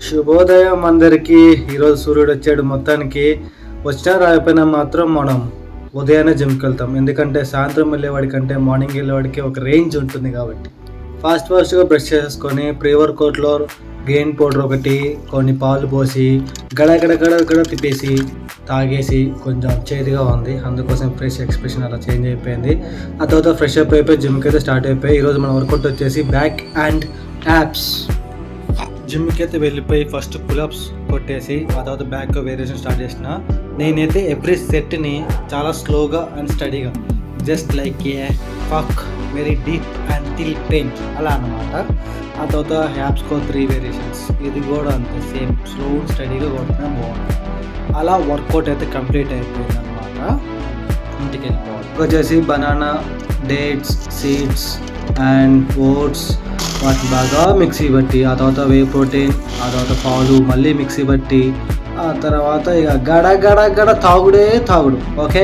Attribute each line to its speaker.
Speaker 1: శుభోదయం అందరికీ. ఈరోజు సూర్యుడు వచ్చాడు. మొత్తానికి వచ్చినా రాకపోయినా మాత్రం మనం ఉదయాన్నే జిమ్కి వెళ్తాం. ఎందుకంటే సాయంత్రం వెళ్ళేవాడికంటే మార్నింగ్ వెళ్ళేవాడికి ఒక రేంజ్ ఉంటుంది కాబట్టి. ఫాస్ట్గా బ్రష్ చేసుకొని ప్రీ వర్కౌట్లో గెయిన్ పౌడర్ ఒకటి కొన్ని పాలు పోసి గడ తిప్పేసి తాగేసి కొంచెం చేదుగా ఉంది, అందుకోసం ఫ్రెష్ ఎక్స్ప్రెషన్ అలా చేంజ్ అయిపోయింది. ఆ తర్వాత ఫ్రెష్ అప్ అయిపోయి జిమ్కి అయితే స్టార్ట్ అయిపోయి ఈరోజు మన వర్కౌట్ వచ్చేసి బ్యాక్ అండ్ యాప్స్. జిమ్కి అయితే వెళ్ళిపోయి ఫస్ట్ పులప్స్ కొట్టేసి ఆ తర్వాత బ్యాక్ వేరియేషన్ స్టార్ట్ చేసిన. నేనైతే ఎవ్రీ సెట్ని చాలా స్లోగా అండ్ స్టడీగా just like a fuck very deep and till pain అలా అన్నమాట. ఆ తర్వాత యాప్స్కో 3 వేరియేషన్స్, ఇది కూడా అంతే సేమ్ స్లో స్టడీగా కొట్టినా బాగుంటుంది. అలా వర్కౌట్ అయితే కంప్లీట్ అయిపోయింది అనమాట. ఇంటికి వెళ్ళిపోవాలి. వచ్చేసి banana, dates, seeds and oats వాటిని బాగా మిక్సీ బట్టి ఆ తర్వాత వే ప్రోటీన్, ఆ తర్వాత పాలు మళ్ళీ మిక్సీ బట్టి ఆ తర్వాత ఇక గడ తాగుడే తాగుడు. ఓకే.